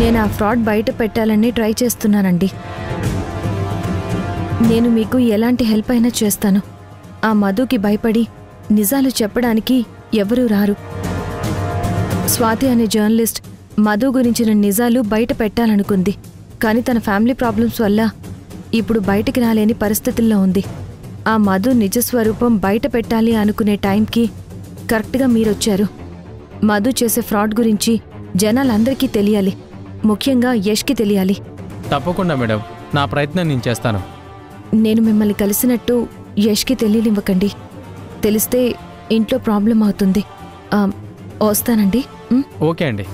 నేను ఆ ఫ్రాడ్ బయట పెట్టాలని ట్రై చేస్తున్నానండి. నేను మీకు ఎలాంటి హెల్ప్ అయినా చేస్తాను. ఆ మధుకి భయపడి నిజాలు చెప్పడానికి ఎవరూ రారు. స్వాతి అనే జర్నలిస్ట్ మధు గురించిన నిజాలు బయట పెట్టాలనుకుంది. కానీ తన ఫ్యామిలీ ప్రాబ్లమ్స్ వల్ల ఇప్పుడు బయటికి రాలేని పరిస్థితుల్లో ఉంది. ఆ మధు నిజస్వరూపం బయట పెట్టాలి అనుకునే టైంకి కరెక్ట్గా మీరొచ్చారు. మధు చేసే ఫ్రాడ్ గురించి జనాలందరికీ తెలియాలి. ముఖ్యంగా యష్కి తెలియాలి. తప్పకుండా మేడం, నా ప్రయత్నం నేను చేస్తాను. నేను మిమ్మల్ని కలిసినట్టు యష్కి తెలియనివ్వకండి. తెలిస్తే ఇంట్లో ప్రాబ్లం అవుతుంది. వస్తానండి. ఓకే అండి.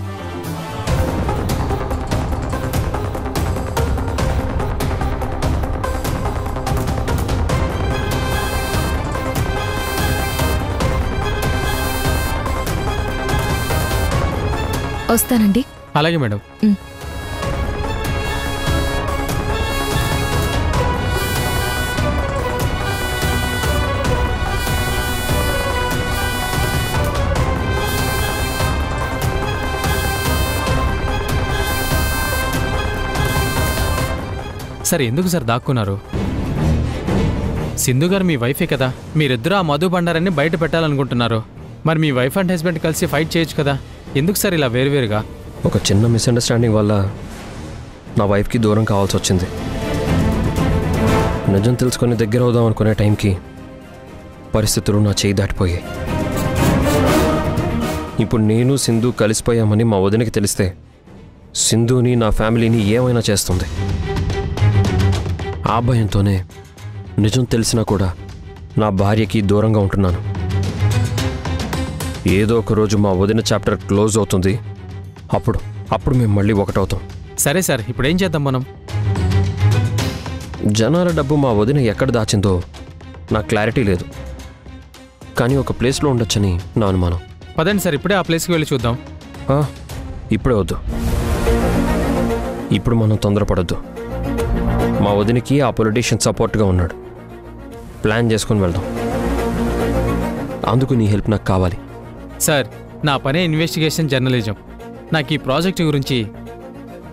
వస్తానండి. అలాగే మేడం. సార్, ఎందుకు సార్ దాక్కున్నారు? సింధు గారు మీ వైఫే కదా. మీరిద్దరూ ఆ మధు బండారాన్ని బయట పెట్టాలనుకుంటున్నారు. మరి మీ వైఫ్ అండ్ హస్బెండ్ కలిసి ఫైట్ చేయొచ్చు కదా. ఎందుకు సార్ ఇలా వేరువేరుగా? ఒక చిన్న మిస్అండర్స్టాండింగ్ వల్ల నా వైఫ్కి దూరం కావాల్సి వచ్చింది. నిజం తెలుసుకొని దగ్గర అవుదాం అనుకునే టైంకి పరిస్థితులు నా చేయి దాటిపోయాయి. ఇప్పుడు నేను సింధు కలిసిపోయామని మా వదినకి తెలిస్తే సింధుని, నా ఫ్యామిలీని ఏమైనా చేస్తుంది. ఆ భయంతోనే నిజం తెలిసినా కూడా నా భార్యకి దూరంగా ఉంటున్నాను. ఏదో ఒక రోజు మా వదిన చాప్టర్ క్లోజ్ అవుతుంది. అప్పుడు మేము మళ్ళీ ఒకటవుతాం. సరే సార్, ఇప్పుడు ఏం చేద్దాం మనం? జనాల డబ్బు మా వదిన ఎక్కడ దాచిందో నాకు క్లారిటీ లేదు. కానీ ఒక ప్లేస్లో ఉండొచ్చని నా అనుమానం. పదండి సార్, ఇప్పుడే ఆ ప్లేస్కి వెళ్ళి చూద్దాం. ఇప్పుడే వద్దు. ఇప్పుడు మనం తొందరపడొద్దు. మా వదినకి ఆ పొలిటీషియన్ సపోర్ట్గా ఉన్నాడు. ప్లాన్ చేసుకుని వెళ్దాం. అందుకు నీ హెల్ప్ నాకు కావాలి. సార్, నా పనే ఇన్వెస్టిగేషన్ జర్నలిజం. నాకు ఈ ప్రాజెక్ట్ గురించి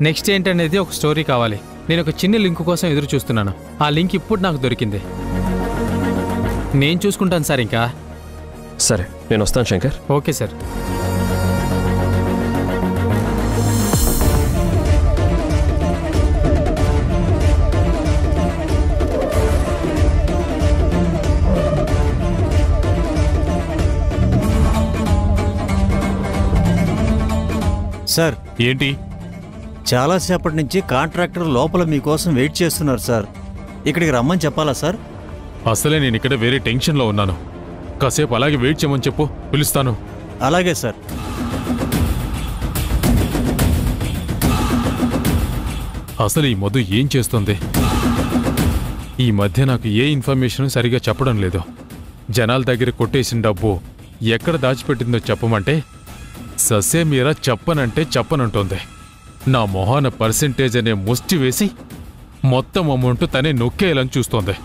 నెక్స్ట్ ఏంటనేది ఒక స్టోరీ కావాలి. నేను ఒక చిన్న లింక్ కోసం ఎదురు చూస్తున్నాను. ఆ లింక్ ఇప్పుడు నాకు దొరికింది. నేను చూసుకుంటాను సార్. ఇంకా సరే, నేను వస్తాను శంకర్. Okay sir. సార్, ఏంటి? చాలాసేపటి నుంచి కాంట్రాక్టర్ లోపల మీకోసం వెయిట్ చేస్తున్నారు సార్. ఇక్కడికి రమ్మని చెప్పాలా సార్? అసలే నేను ఇక్కడ వేరే టెన్షన్లో ఉన్నాను. కాసేపు అలాగే వెయిట్ చేయమని చెప్పు, పిలుస్తాను. అలాగే సార్. అసలు ఈ మధు ఏం చేస్తుంది? ఈ మధ్య నాకు ఏ ఇన్ఫర్మేషన్ సరిగా చెప్పడం లేదు. జనాల దగ్గర కొట్టేసిన డబ్బు ఎక్కడ దాచిపెట్టిందో చెప్పమంటే ససే మీరా చెప్పనంటే చెప్పనంటోంది. నా మొహాన పర్సెంటేజ్ అనే ముష్టి వేసి మొత్తం అమౌంట్ తనే నొక్కేయాలని చూస్తోంది.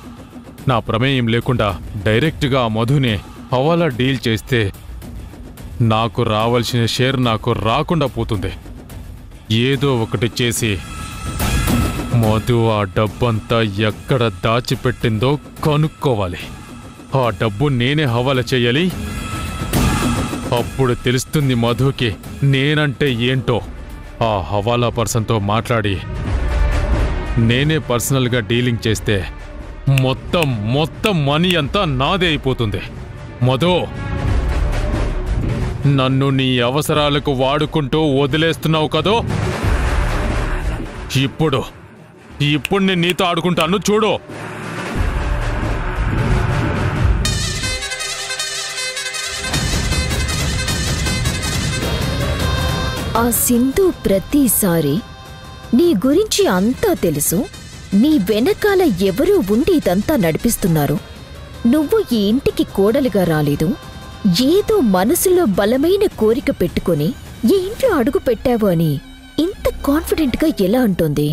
నా ప్రమేయం లేకుండా డైరెక్ట్గా ఆ మధునే హవాలా డీల్ చేస్తే నాకు రావాల్సిన షేర్ నాకు రాకుండా పోతుంది. ఏదో ఒకటి చేసి మధు ఆ డబ్బంతా ఎక్కడ దాచిపెట్టిందో కనుక్కోవాలి. ఆ డబ్బు నేనే హవాలా చెయ్యాలి. అప్పుడు తెలుస్తుంది మధుకి నేనంటే ఏంటో. ఆ హవాలా పర్సన్తో మాట్లాడి నేనే పర్సనల్గా డీలింగ్ చేస్తే మొత్తం మనీ అంతా నాదే అయిపోతుంది. మధు, నన్ను నీ అవసరాలకు వాడుకుంటూ వదిలేస్తున్నావు కదో. ఇప్పుడు నేను నీతో ఆడుకుంటాను చూడు. ఆ సింధు ప్రతిసారి నీ గురించి అంతా తెలుసు, నీ వెనకాల ఎవరూ ఉండి ఇదంతా నడిపిస్తున్నారు, నువ్వు ఈ ఇంటికి కోడలిగా రాలేదు, ఏదో మనసులో బలమైన కోరిక పెట్టుకుని ఈ ఇంట్లో అడుగు పెట్టావు అని ఇంత కాన్ఫిడెంట్గా ఎలా అంటోంది?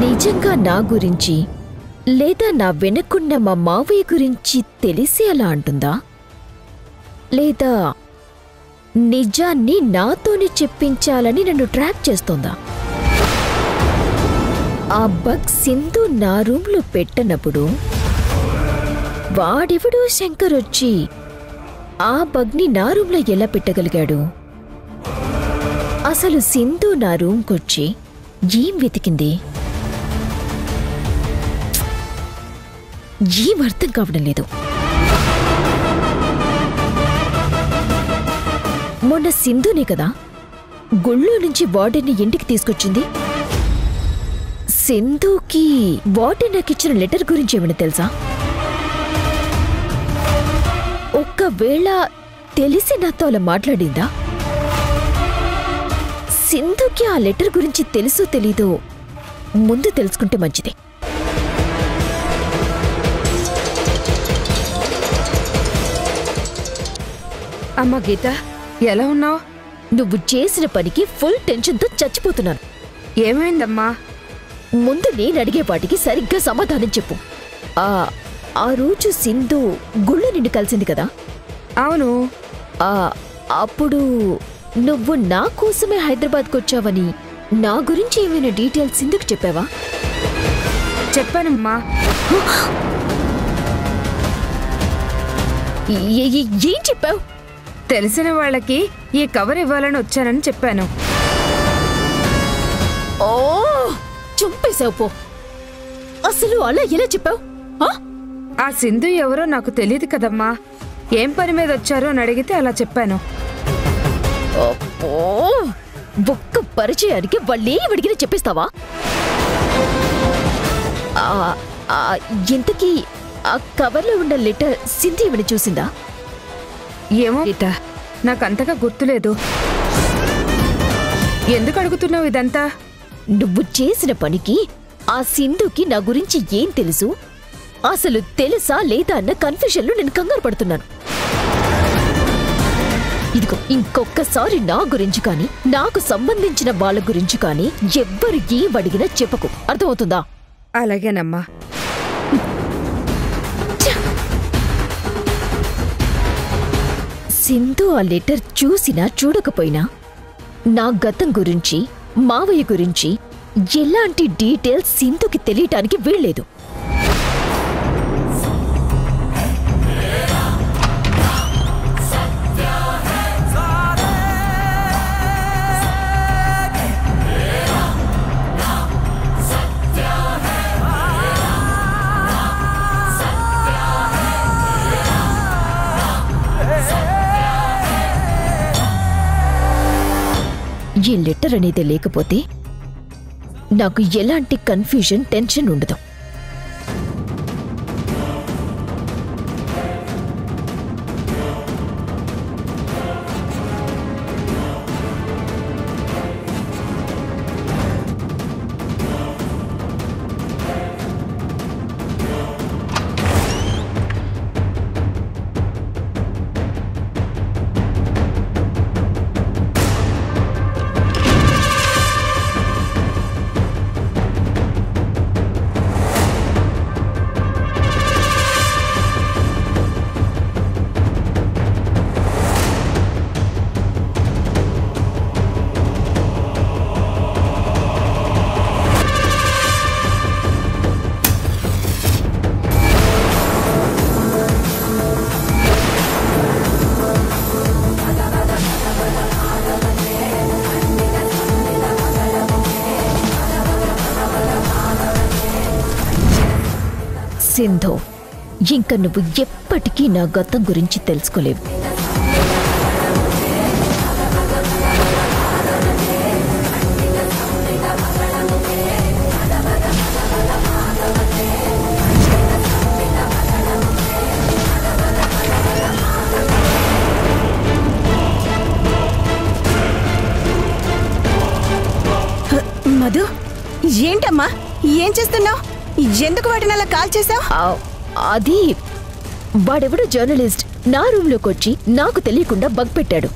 నిజంగా నా గురించి లేదా నా వెనకున్న మా మావయ్య గురించి తెలిసి అలా అంటుందా? లేదా నిజాన్ని నాతోనే చెప్పించాలని నన్ను ట్రాప్ చేస్తోందా? ఆ బగ్ సింధు నా రూమ్లో పెట్టనప్పుడు వాడెవడో శంకర్ వచ్చి ఆ బగ్ని నా రూమ్లో ఎలా పెట్టగలిగాడు? అసలు సింధు నా రూమ్కొచ్చి ఏం వెతికింది? ఏం అర్థం కావడం లేదు. మొన్న సింధునే కదా గుళ్ళో నుంచి వార్డెన్ని ఇంటికి తీసుకొచ్చింది. సింధుకి వార్డెన్ నాకిచ్చిన లెటర్ గురించి ఏమైనా తెలుసా? ఒక్కవేళ తెలిసి నాతో అలా మాట్లాడిందా? సింధుకి ఆ లెటర్ గురించి తెలుసో తెలీదో ముందు తెలుసుకుంటే మంచిది. అమ్మా గీత, ఎలా ఉన్నావు? నువ్వు చేసిన పనికి ఫుల్ టెన్షన్తో చచ్చిపోతున్నాను. ఏమైందమ్మా? ముందు నేను అడిగే వాటికి సరిగ్గా సమాధానం చెప్పు. ఆ రోజు సింధు గుళ్ళో నిన్ను కలిసింది కదా? అవును. అప్పుడు నువ్వు నా కోసమే హైదరాబాద్కు వచ్చావని నా గురించి ఏమైనా డీటెయిల్స్ సింధుకు చెప్పావా? చెప్పానమ్మా. ఏం చెప్పావు? తెలిసిన వాళ్ళకి ఈ కవర్ ఇవ్వాలని వచ్చానని చెప్పాను. ఓ చంపేశావు పో. అసలు అలా ఎలా చెప్పావు? ఆ సింధు ఎవరో నాకు తెలియదు కదమ్మా. ఏం పని మీద వచ్చారో అని అడిగితే అలా చెప్పాను. ఒక్క పరిచయానికి వాళ్ళే అడిగినా చెప్పేస్తావా? ఇంతకీ ఆ కవర్లో ఉన్న లెటర్ సింధు ఏమైనా చూసిందా? ఏమో గీత, నాకంతగా గుర్తులేదు. ఎందుకు అడుగుతున్నావు ఇదంతా? నువ్వు చేసిన పనికి ఆ సింధుకి నా గురించి ఏం తెలుసు, అసలు తెలుసా లేదా అన్న కన్ఫ్యూజన్లో నేను కంగారు పడుతున్నాను. ఇదిగో ఇంకొక్కసారి నా గురించి కానీ నాకు సంబంధించిన వాళ్ళ గురించి కానీ ఎవ్వరు ఏం అడిగినా చెప్పకు, అర్థమవుతుందా? అలాగేనమ్మా. సింధు ఆ లెటర్ చూసినా చూడకపోయినా నా గతం గురించి మావయ్య గురించి ఎలాంటి డీటెయిల్స్ సింధుకి తెలియటానికి వీల్లేదు. ఈ లెటర్ అనేది లేకపోతే నాకు ఎలాంటి కన్ఫ్యూజన్ టెన్షన్ ఉండదు. సింధు, ఇంక నువ్వు ఎప్పటికీ నా గతం గురించి తెలుసుకోలేవు. మధు, ఏంటమ్మా ఏం చేస్తున్నావు? ఎందుకు వాటిని అలా కాల్ చేసావు? అది వాడెవడో జర్నలిస్ట్ నా రూమ్లోకి వచ్చి నాకు తెలియకుండా బగ్ పెట్టాడు.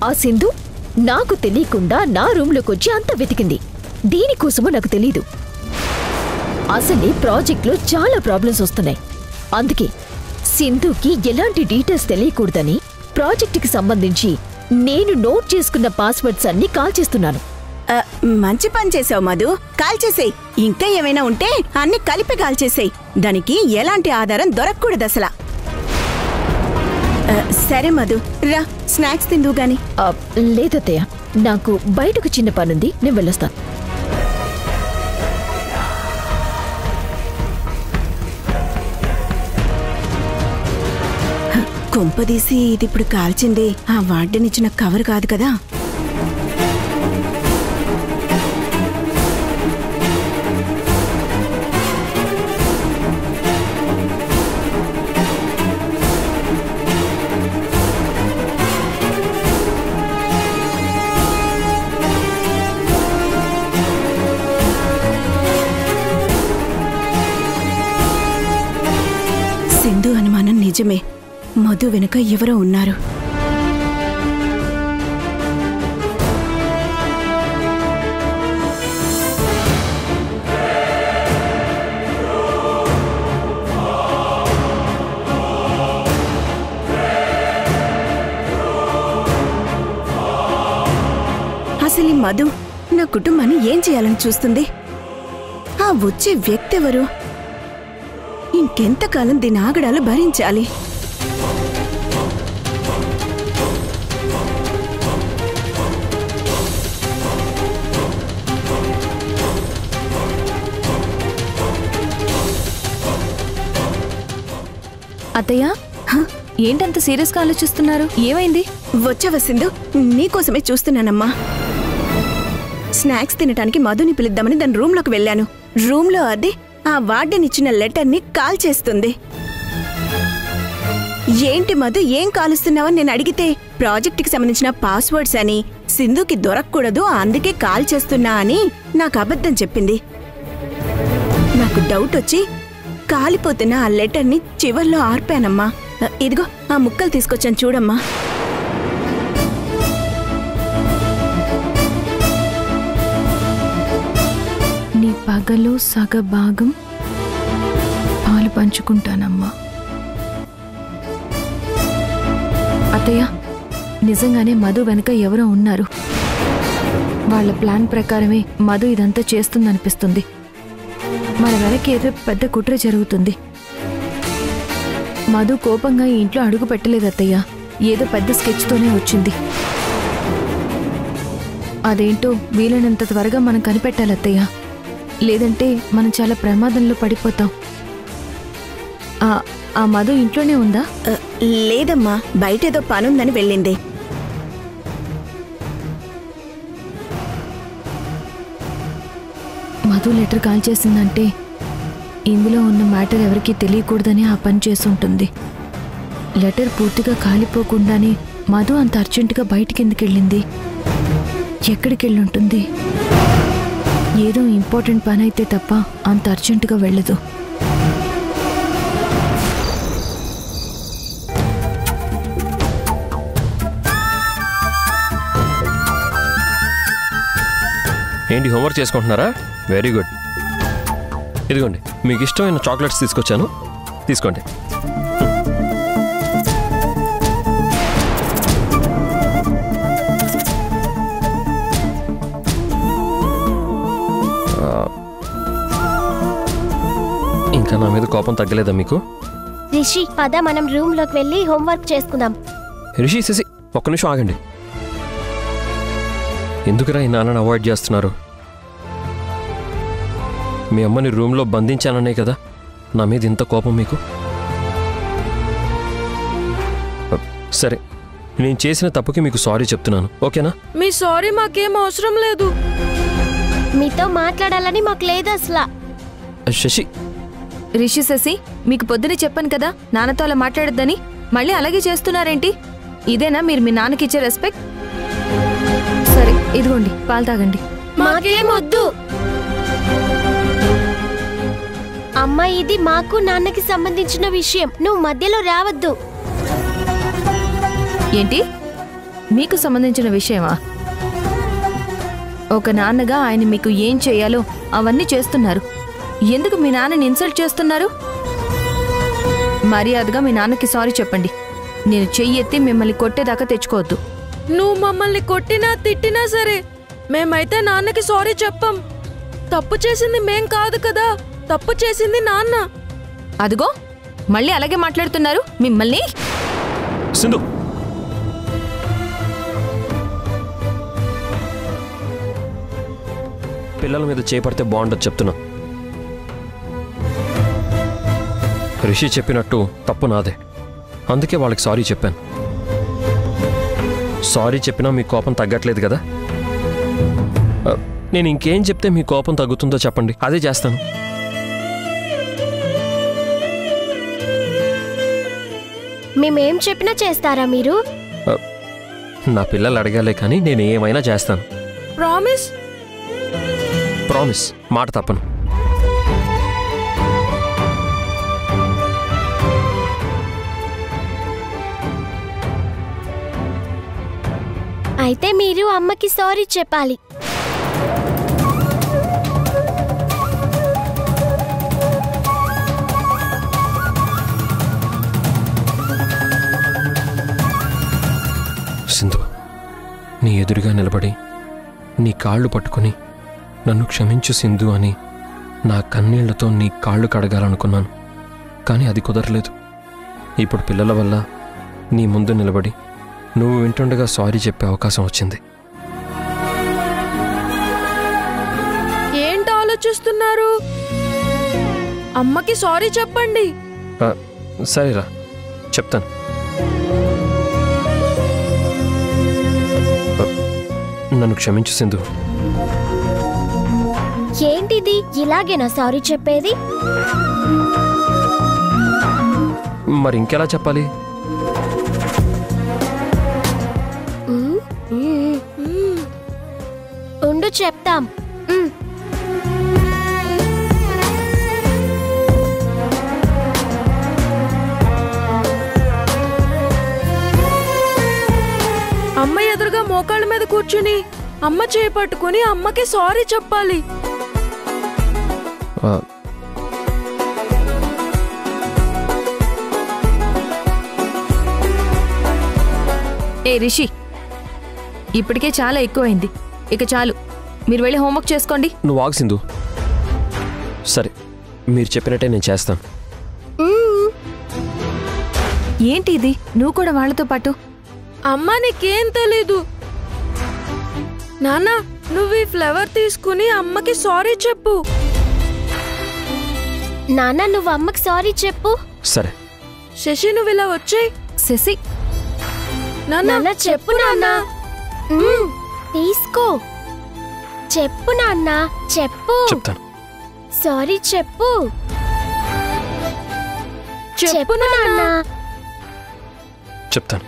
ఆ సింధు నాకు తెలియకుండా నా రూమ్లోకి వచ్చి అంత వెతికింది. దీనికోసమో నాకు తెలీదు. అసలే ప్రాజెక్ట్లో చాలా ప్రాబ్లమ్స్ వస్తున్నాయి. అందుకే సింధుకి ఎలాంటి డీటెయిల్స్ తెలియకూడదని ప్రాజెక్టుకి సంబంధించి నేను నోట్ చేసుకున్న పాస్వర్డ్స్ అన్ని కాల్ చేస్తున్నాను. మంచి పని చేసావు మధు. కాల్ చేసేయ్. ఇంకా ఏమైనా ఉంటే అన్ని కలిపి కాల్ చేసేయ్. దానికి ఎలాంటి ఆధారం దొరకకూడదు అసలా. సరే మధు, రా స్నాక్స్ తిందువు గాని. లేదత్తయ్య, నాకు బయటకు చిన్న పనుంది, నేను వెళ్ళొస్తాను. కొంపదీసి ఇది ఇప్పుడు కాల్చింది ఆ వార్డెనిచ్చిన కవర్ కాదు కదా? సింధు అనుమానం నిజమే. మధు వెనుక ఎవరో ఉన్నారు. అసలు ఈ మధు నా కుటుంబాన్ని ఏం చేయాలని చూస్తుంది? ఆ వచ్చే వ్యక్తి ఎవరు? ఇంకెంతకాలం దీని ఆగడాలు భరించాలి? అత్తయ్య, ఏంటంత సీరియస్గా ఆలోచిస్తున్నారు? ఏమైంది? వచ్చావా సింధు? నీకోసమే చూస్తున్నానమ్మా. స్నాక్స్ తినటానికి మధుని పిలుద్దామని దాని రూమ్లోకి వెళ్ళాను. రూమ్లో అది ఆ వార్డెన్ ఇచ్చిన లెటర్ని కాల్ చేస్తుంది. ఏంటి మధు, ఏం కాలుస్తున్నావని నేను అడిగితే ప్రాజెక్టుకి సంబంధించిన పాస్వర్డ్స్ అని, సింధుకి దొరకకూడదు అందుకే కాల్ చేస్తున్నా అని నాకు అబద్ధం చెప్పింది. నాకు డౌట్ వచ్చి కాలిపోతున్న ఆ లెటర్ని చివర్లో ఆర్పానమ్మా. ఇదిగో ఆ ముక్కలు తీసుకొచ్చాను చూడమ్మా. నీ పగలో సగ భాగం పాలు పంచుకుంటానమ్మా. అత్తయ్య, నిజంగానే మధు వెనుక ఎవరో ఉన్నారు. వాళ్ళ ప్లాన్ ప్రకారమే మధు ఇదంతా చేస్తుందనిపిస్తుంది. మన వెనక ఏదో పెద్ద కుట్ర జరుగుతుంది. మధు కోపంగా ఈ ఇంట్లో అడుగు పెట్టలేదు అత్తయ్య. ఏదో పెద్ద స్కెచ్తోనే వచ్చింది. అదేంటో వీలైనంత త్వరగా మనం కనిపెట్టాలి అత్తయ్య. లేదంటే మనం చాలా ప్రమాదంలో పడిపోతాం. ఆ మధు ఇంట్లోనే ఉందా? లేదమ్మా, బయటేదో పనుందని వెళ్ళింది. మధు లెటర్ కాల్ చేసిందంటే ఇందులో ఉన్న మ్యాటర్ ఎవరికీ తెలియకూడదని ఆ పని చేసుంటుంది. లెటర్ పూర్తిగా కాలిపోకుండానే మధు అంత అర్జెంటుగా బయటికి ఎందుకు వెళ్ళింది? ఎక్కడికి వెళ్ళుంటుంది? ఏదో ఇంపార్టెంట్ పని అయితే తప్ప అంత అర్జెంటుగా వెళ్ళదు. ఏంటి, హోంవర్క్ చేసుకుంటున్నారా? Very good. ఇదిగోండి, మీకు ఇష్టమైన చాక్లెట్స్ తీసుకొచ్చాను, తీసుకోండి. ఇంకా నా మీద కోపం తగ్గలేదా మీకు? రిషి, పద మనం రూమ్లోకి వెళ్ళి హోంవర్క్ చేసుకుందాం. రిషి, శశి, ఒక్క నిమిషం ఆగండి. ఎందుకురా ఈ నాన్నని అవాయిడ్ చేస్తున్నారు? మీ అమ్మని రూమ్లో బంధించాననే కదా నా మీద ఇంత కోపం మీకు? సరే, నేను చేసిన తప్పుకి మీకు సారీ చెప్తున్నాను, ఓకేనా? మీ సారీ మాకేం అవసరం లేదు. మీతో మాట్లాడాలని మాకు లేదు అసలు. శశి, రిషి, శశి, మీకు పొద్దునే చెప్పాను కదా నాన్నతో అలా మాట్లాడొద్దని. మళ్ళీ అలాగే చేస్తున్నారేంటి? ఇదేనా మీరు మీ నాన్నకి ఇచ్చే రెస్పెక్ట్? సరే, ఇదిగోండి పాలు తాగండి. మాకేమొద్దు అమ్మా, ఇది మాకు నాన్నకి సంబంధించిన విషయం, నువ్వు మధ్యలో రావద్దు. ఏంటి? మీకు సంబంధించిన విషయమా? ఒక నాన్నగా ఆయన మీకు ఏం చేయాలో అవన్నీ చేస్తున్నారు. ఎందుకు మీ నాన్నని ఇన్సల్ట్ చేస్తున్నారు? మర్యాదగా మీ నాన్నకి సారీ చెప్పండి. నేను చెయ్యి ఎత్తి మిమ్మల్ని కొట్టేదాకా తెచ్చుకోవద్దు. నువ్వు మమ్మల్ని కొట్టినా తిట్టినా సరే మేమైతే నాన్నకి సారీ చెప్పం. తప్పు చేసింది మేం కాదు కదా, తప్పు చేసింది నాన్న. అదిగో మళ్ళీ అలాగే మాట్లాడుతున్నారు మిమ్మల్ని. సింధు, పిల్లల మీద చేపడితే బాగుండదు చెప్తున్నా. రిషి చెప్పినట్టు తప్పు నాదే, అందుకే వాళ్ళకి సారీ చెప్పాను. సారీ చెప్పినా మీ కోపం తగ్గట్లేదు కదా. నేను ఇంకేం చెప్తే మీ కోపం తగ్గుతుందో చెప్పండి, అదే చేస్తాను. మేమేం చెప్పినా చేస్తారా మీరు? నా పిల్లలు అడగాలే కానీ నేను ఏమైనా చేస్తాను. ప్రామిస్? ప్రామిస్, మాట తప్పను. అయితే మీరు అమ్మకి సారీ చెప్పాలి. సింధు, నీ ఎదురుగా నిలబడి నీ కాళ్ళు పట్టుకుని నన్ను క్షమించు సింధు అని నా కన్నీళ్లతో నీ కాళ్ళు కడగాలనుకున్నాను, కానీ అది కుదరలేదు. ఇప్పుడు పిల్లల వల్ల నీ ముందు నిలబడి నువ్వు వింటుండగా సారీ చెప్పే అవకాశం వచ్చింది. ఏంటి ఆలోచిస్తున్నారు? అమ్మకి సారీ చెప్పండి. సరేరా, చెప్తాను. నన్ను క్షమించు సింధు. ఏంటిది, ఇలాగేనా సారీ చెప్పేది? మరి ఇంకెలా చెప్పాలి? ఉండు చెప్తాం. అమ్మ ఎదురుగా మోకాళ్ళ మీద కూర్చుని అమ్మ చేయి పట్టుకుని అమ్మకి సారీ చెప్పాలి. ఏ రిషి, ఇప్పటికే చాలా ఎక్కువైంది, ఇక చాలు. మీరు వెళ్ళి హోంవర్క్ చేసుకోండి. నువ్వు ఆగు సింధు. సరే, మీరు చెప్పినట్టే నేను చేస్తాను. ఏంటి ఇది, నువ్వు కూడా వాళ్ళతో పాటు? అమ్మా నీకేం తెలీదు. నాన్న, నువ్వు ఈ ఫ్లవర్ తీసుకుని అమ్మకి సారీ చెప్పు. నాన్న, నువ్వు అమ్మకి సారీ చెప్పు. సరే. శశి, నువ్వు ఇలా వచ్చేయ్. శశి, నాన్న చెప్పు. నాన్న తీసుకో. చెప్పు నాన్న, చెప్పు. చెప్తాను. సారీ చెప్పు. చెప్పు నాన్న. చెప్తాను.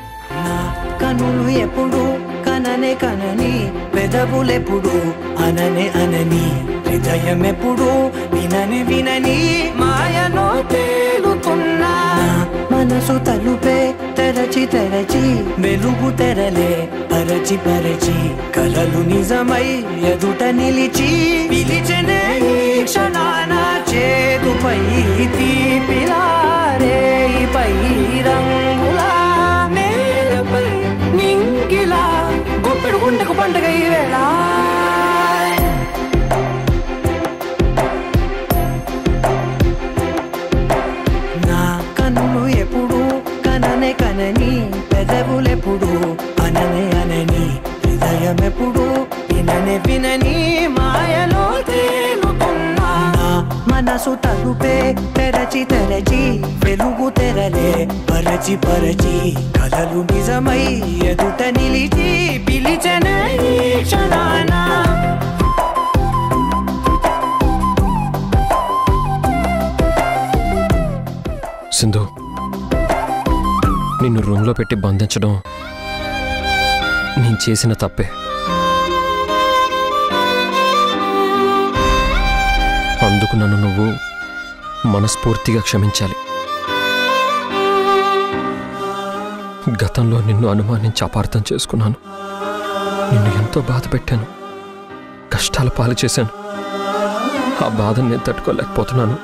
కనులు ఎప్పుడు కననే కనని, పెదవులెప్పుడు అననే అనని, హృదయం ఎప్పుడు వినని వినని, మాయలో తేలుతున్నా మనసు తలుపే తెరచి తెరచి, వెలుగు తెరలే పరచి పరచి, కలలు నిజమై ఎదుట నిలిచి, పిలిచెనే ఈ క్షణాన చేతుపై తీపిలారే పై రంగులా, నేలపై నింగిలా, గుప్పెడు గుండెకు పండుగ ఈ వేళ. నా కన్నులు ఎప్పుడు కననే కనని, పెదవులెప్పుడు అననే అనని, హృదయం ఎప్పుడు విననే వినని, మాయలో తేలుతున్నా మనసు తలుపే తెరచి తెరచి, వెలుగు తెరలే పరచి పరచి, కలలు నిజమై ఎదుట నిలిచి, పిలిచెనే ఈ క్షణాన. సింధు, నిన్ను రూమ్లో పెట్టి బంధించడం నేను చేసిన తప్పే. అందుకు నన్ను నువ్వు మనస్ఫూర్తిగా క్షమించాలి. గతంలో నిన్ను అనుమానించి అపార్థం చేసుకున్నాను. నిన్ను ఎంతో బాధ పెట్టాను, కష్టాల పాలు చేశాను. ఆ బాధను నేను తట్టుకోలేకపోతున్నాను.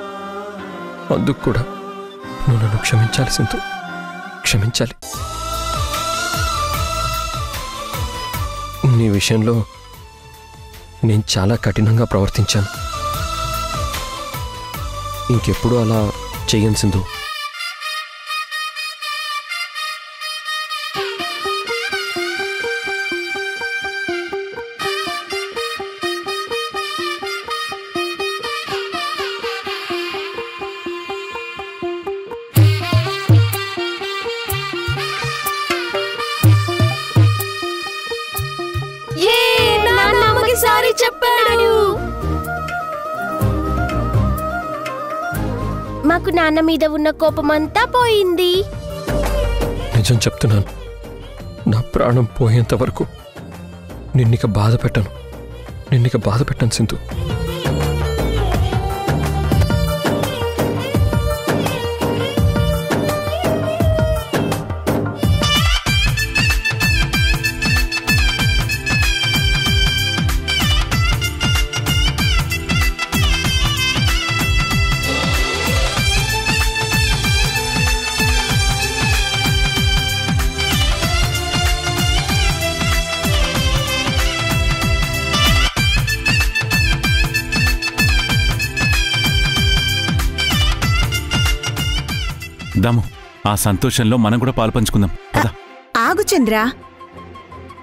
అందుకు కూడా నువ్వు నన్ను క్షమించాలి సింధు, క్షమించాలి. నీ విషయంలో నేను చాలా కఠినంగా ప్రవర్తించాను. ఇంకెప్పుడు అలా చెయ్యను సింధు. సారీ చెప్పాడు. మాకు నాన్న మీద ఉన్న కోపమంతా పోయింది. నిజం చెప్తున్నాను, నా ప్రాణం పోయేంత వరకు నిన్నిక బాధ పెట్టను సింధు. దాము, ఆ సంతోషంలో మనం కూడా పాల్పంచుకుందాం కదా. ఆగు చంద్ర.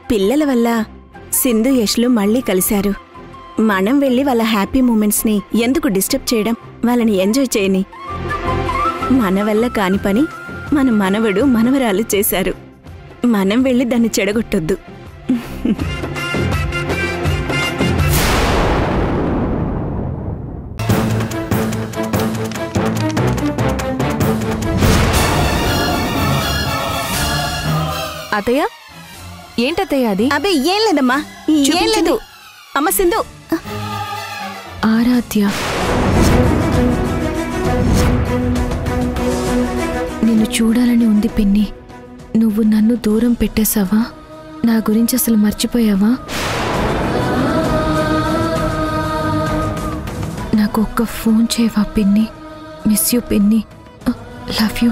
పిల్లల వల్ల సింధు యష్లు మళ్ళీ కలిశారు. మనం వెళ్ళి వాళ్ళ హ్యాపీ మూమెంట్స్ని ఎందుకు డిస్టర్బ్ చేయడం? వాళ్ళని ఎంజాయ్ చేయని. మన వల్ల కాని పని మన మనవడు మనవరాలు చేశారు. మనం వెళ్ళి దాన్ని చెడగొట్టొద్దు. అత్తయ్య, ఏంటత్తయ్య అది? అబ్బే ఏం లేదమ్మా, ఏం లేదు. అమ్మ సింధు. ఆరాధ్య, నిన్ను చూడాలని ఉంది పిన్ని. నువ్వు నన్ను దూరం పెట్టేశావా? నా గురించి అసలు మర్చిపోయావా? నాకు ఒక్క ఫోన్ చేయవా పిన్ని? మిస్ యూ పిన్ని. Love you.